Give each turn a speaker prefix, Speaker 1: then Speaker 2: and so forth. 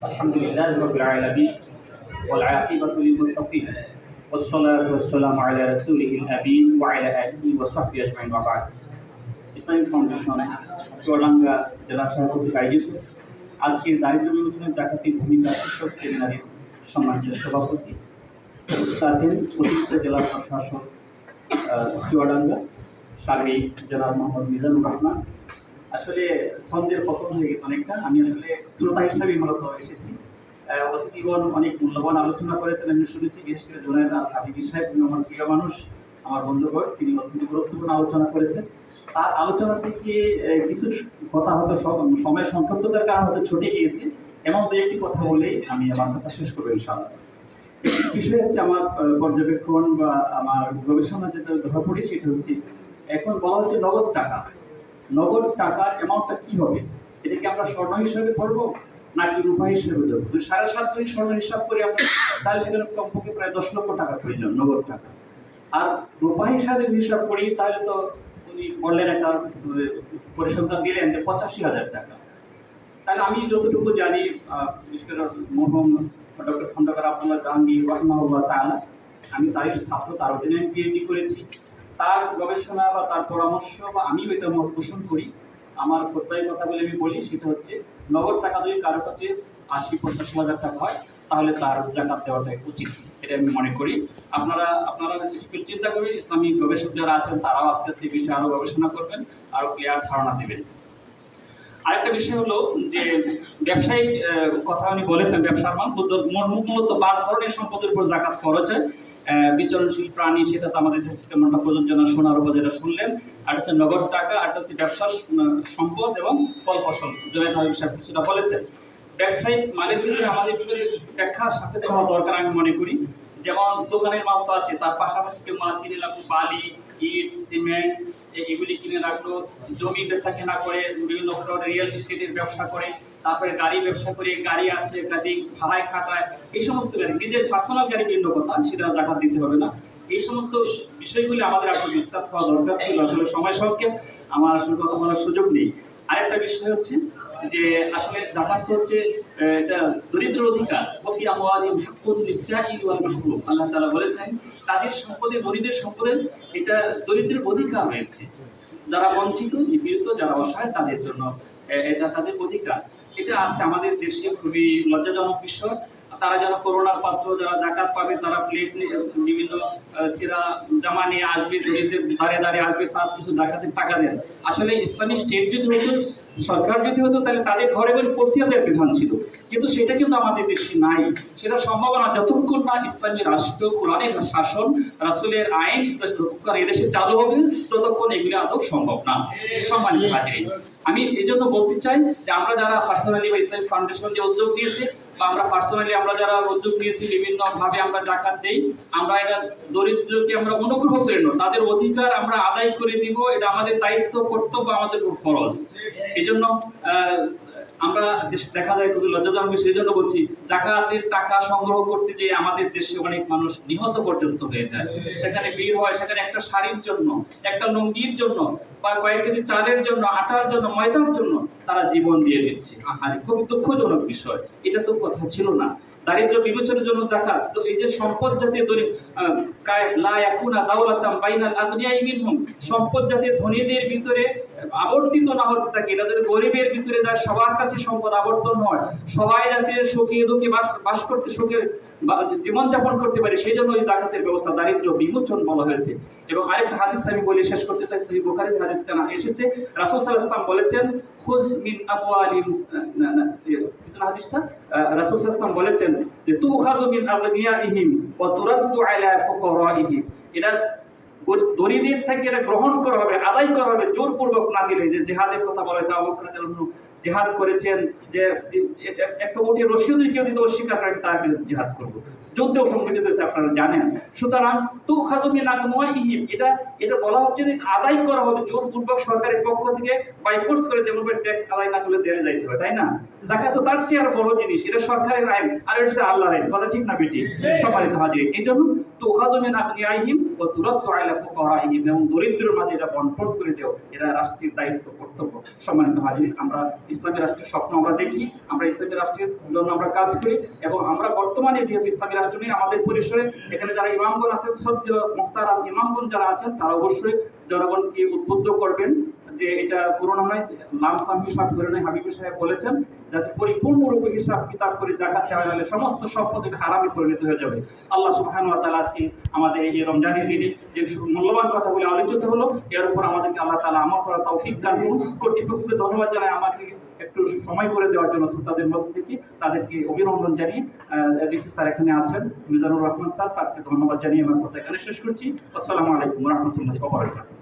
Speaker 1: الحمد لله رب العالمين والعاقبة للمتقين والصلاة والسلام على رسوله الأمين وعلى آله وصحبه أجمعين وبعد Islamic foundation Chuadanga জেলা সভাপতি আয়োজিত আজকের দারিদ্র বিমোচনের জাকাতের ভূমিকা শীর্ষক সেমিনারের সম্মানিত সভাপতি আছেন অতিরিক্ত জেলা প্রশাসক চুয়াডাঙ্গা সাবেক জেলা মোহাম্মদ মিজানুর রহমান। আসলে ছন্দের পতন হয়ে গেছে অনেকটা, আমি আসলে শ্রোতা হিসাবে মূলত এসেছি। অতিথিগণ অনেক মূল্যবান আলোচনা করেছেন, আমি শুনেছি বিশেষ করে জুনায়েদ হাবিবি সাহেব আমার প্রিয় মানুষ, আমার বন্ধুগণ, তিনি অত্যন্ত গুরুত্বপূর্ণ আলোচনা করেছেন। তার আলোচনা থেকে কিছু কথা হয়তো সময় সংক্ষিপ্ততার কারণে হয়তো ছুটে গিয়েছে, এমন দু একটি কথা বলেই আমি আমার কথা শেষ করবো ইনশাআল্লাহ। বিষয় হচ্ছে আমার পর্যবেক্ষণ বা আমার গবেষণা যেটা ধরা পড়ি সেটা হচ্ছে এখন বলা হচ্ছে নগদ টাকার অ্যামাউন্টটা কি হবে, এটাকে আমরা স্বর্ণ হিসাবে ধরবো নাকি রূপা হিসেবে ধরবো? 7.5 যদি স্বর্ণ হিসাব করি আমরা, তাহলে সেখানে কমপক্ষে প্রায় 10 লক্ষ টাকা প্রয়োজন নগদ টাকা। আর রূপা হিসাবে হিসাব করি তাহলে তো উনি বললেন একটা পরিসংখ্যান দিলেন যে 85,000 টাকা। তাহলে আমি যতটুকু জানি, বিশেষ করে মরহুম ডক্টর খন্দকার আব্দুল্লাহ জাহাঙ্গীর রাহমাহুল্লাহ তাআলা, আমি তারই ছাত্র, তার অধীনে পিএইচডি করেছি। তার গবেষণা বা তার পরামর্শ বা আমি এটা মত পোষণ করি, আমার প্রত্যয় কথা বলে আমি বলি, সেটা হচ্ছে নগদ টাকা যদি কারো কাছে 80-85,000 টাকা হয় তাহলে তার জাকাত দেওয়াটা উচিত, এটা আমি মনে করি। আপনারা চিন্তা করবেন, ইসলামিক গবেষক যারা আছেন তারাও আস্তে আস্তে এই বিষয়ে আরো গবেষণা করবেন, আরো ক্লিয়ার ধারণা দেবেন। আরেকটা বিষয় হলো যে ব্যবসায়িক কথা উনি বলেছেন, ব্যবসার মান মূলত 5 ধরনের সম্পদের উপর জাকাত ফরজ হয়। বিচরণশীল প্রাণী, সেটা তো আমাদের তেমনটা প্রযোজনা সোনার উপর যেটা শুনলেন, আর হচ্ছে নগদ টাকা, আর হচ্ছে ব্যবসার সম্পদ এবং ফল ফসল, জুনায়েদ হাবিব সাহেব কিছুটা বলেছেন। ব্যবসায়িক মালের ভিতরে আমাদের ভিতরে ব্যাখ্যার সাথে হওয়া দরকার আমি মনে করি। যেমন দোকানের মাল তো আছে, তার পাশাপাশি কেউ মাল কিনে রাখলো, বালি, ইট, সিমেন্ট এগুলি কিনে রাখলো, জমি বেচা কেনা করে, বিভিন্ন রিয়েল এস্টেটের ব্যবসা করে, তারপরে গাড়ি ব্যবসা করে, গাড়ি আছে একাধিক ভাড়ায় খাটায়, এই সমস্ত গাড়ি, নিজের পার্সোনাল গাড়ি ভিন্ন কথা, সেটা জাকাত দিতে হবে না। এই সমস্ত বিষয়গুলি আমাদের আসলে ডিসকাস করা দরকার ছিল, আসলে সময় সংক্ষেপ, আমার আসলে কথা বলার সুযোগ নেই। আরেকটা বিষয় হচ্ছে যে আসলে জাকাত হচ্ছে এটা দরিদ্র অধিকার, ওফি আমওয়ালিহিম হাক্কুন লিস-সাইল ওয়াল মাহরুম, আল্লাহ তাআলা বলেছেন তাদের সম্পদে, গরিবের সম্পদে এটা দরিদ্রের অধিকার রয়েছে, যারা বঞ্চিত, নিপীড়িত, যারা অসহায়, তাদের জন্য এটা তাদের অধিকার। এটা আছে আমাদের দেশে, খুবই লজ্জাজনক বিষয়। তারা যেন করোনার পাত্র, যারা জাকাত পাবে তারা প্লেট বিভিন্ন ছেঁড়া জামা নিয়ে আসবে, দরিদ্রের ধারে ধারে আসবে, সব কিছু জাকাতের টাকা দেন। আসলে ইসলামী স্টেট যদি হতো, সরকার যদি হতো, তাহলে তাদের ঘরে ঘরে পৌঁছিয়ে দেওয়ার বিধান ছিল, কিন্তু সেটা কিন্তু আমাদের দেশে নাই। সেটা সম্ভব না যতক্ষণ না ইসলামী রাষ্ট্র, কোরআনের শাসন, রাসূলের আইন যতক্ষণ এদেশে চালু হবে, ততক্ষণ এগুলি আদৌ সম্ভব না। সম্মানিত হাজিরিন, আমি এই জন্য বলতে চাই যে আমরা যারা পার্সোনালি বা ইসলামিক ফাউন্ডেশন যে উদ্যোগ নিয়েছে, বা আমরা পার্সোনালি আমরা যারা উদ্যোগ নিয়েছি, বিভিন্ন ভাবে আমরা জাকাত দেই, আমরা এটা দরিদ্রকে আমরা অনুগ্রহ করে নেব, তাদের অধিকার আমরা আদায় করে দিব, এটা আমাদের দায়িত্ব, কর্তব্য, আমাদের ফরজ। এই জন্য আমরা দেখা যায় খুবই লজ্জাজনক বিষয়, এই জন্য বলছি জাকাতের টাকা সংগ্রহ করতে গিয়ে আমাদের দেশে অনেক মানুষ নিহত পর্যন্ত হয়ে যায়। সেখানে ভিড় হয়, সেখানে একটা শাড়ির জন্য, একটা লুঙ্গির জন্য, বা কয়েক কেজি চালের জন্য, আটার জন্য, ময়দার জন্য তারা জীবন দিয়ে দিচ্ছে। আহারে, খুবই দুঃখজনক বিষয়, এটা তো কথা ছিল না। দারিদ্র বিমোচনের জন্য জাকাত, তো এই যে সম্পদ জাতীয় সম্পদ জাতীয় ধনীদের ভিতরে আবর্তিত না হতে থাকে, এটা যদি গরিবের ভিতরে যায়, সবার কাছে সম্পদ আবর্তন হয়, সবাই যাতে সুখে দুঃখে বাস করতে, সুখে জীবনযাপন করতে পারে, সেই জন্য এই জাকাতের ব্যবস্থা, দারিদ্র বিমোচন বলা হয়েছে। এবং আরেকটা হাদিস আমি বলে শেষ করতে চাই, সহিহ বুখারীর হাদিস কানা এসেছে, রাসূল সাল্লাল্লাহু আলাইহি ওয়াসাল্লাম বলেছেন, খুয মিন আমওয়ালিহিম, হাদিসটা রাসূল সাল্লাল্লাহু আলাইহি ওয়াসাল্লাম বলেছেন যে তুখাযু মিন আগনিয়াইহিম ওয়া তুরাদ্দু আলা ফুকারাইহিম, এটা দরিদ্রদের থেকে এটা গ্রহণ করা হবে, আদায় করা হবে, জোরপূর্বক না দিলে। যে জিহাদের কথা বলা হয়েছে, আবু বকর রাদিয়াল্লাহু আনহু জিহাদ করেছেন, যে একটা উটের রশি যদি কেউ দিতে অস্বীকার করে তার বিরুদ্ধে জিহাদ করবো, যুদ্ধেও সংগঠিত হয়েছে, আপনারা জানেন। সুতরাং তুখাযু মিন আগনিয়াইহিম, এটা বলা হচ্ছে যে আদায় করা হবে জোরপূর্বক, সরকারের পক্ষ থেকে বাই ফোর্স করে, যেমন ট্যাক্স আদায় না করলে জেলে যাইতে হয়, তাই না? যাকাত তো তার চেয়ে আর বড় জিনিস, এটা সরকারের আইন আর এটা হচ্ছে আল্লাহর আইন, কথা ঠিক না বেটি? সম্মানিত হাজির, এই জন্য তো ওখাদমিন আগনিয়াইহিম ও তুরাদ্দু আলা ফুকারাইহিম, এবং দরিদ্রের মাঝে এটা বন্টন করে দেও, এটা রাষ্ট্রের দায়িত্ব কর্তব্য। সম্মানিত হাজির, আমরা ইসলামী রাষ্ট্রের স্বপ্ন আমরা দেখি, আমরা ইসলামী রাষ্ট্রের জন্য আমরা কাজ করি, এবং আমরা বর্তমানে যেহেতু ইসলামী রাষ্ট্র নিয়ে আমাদের পরিসরে এখানে যারা ইমামগণ আছেন, সদ্য মুহতারাম ইমামগণ যারা আছেন, তারা অবশ্যই জনগণকে উদ্বুদ্ধ করবেন যে এটা করোনা নয়, লামসাম হিসাব করে নয়। হাবিব সাহেব বলেছেন যাতে পরিপূর্ণরূপে হিসাব কিতাব করে জাকাত দেওয়া হলে সমস্ত সম্পদ হারামে পরিণত হয়ে যাবে। আল্লাহ সুবহানাহু ওয়া তাআলা আজকে আমাদের এই রমজানের দিনে যে মূল্যবান কথাগুলি আলোচিত হলো, এর উপর আমাদেরকে আল্লাহ তাআলা আমল করার তৌফিক দান করুন। কর্তৃপক্ষকে ধন্যবাদ জানাই আমাকে একটু সময় করে দেওয়ার জন্য। শ্রোতাদের মধ্যে থেকে তাদেরকে অভিনন্দন জানিয়ে ডিসি স্যার এখানে আছেন, মিজানুর রহমান স্যার, তাকে ধন্যবাদ জানিয়ে আমার কথা এখানে শেষ করছি। আসসালামু আলাইকুম ওয়া রাহমাতুল্লাহি ওয়া বারাকাতুহু।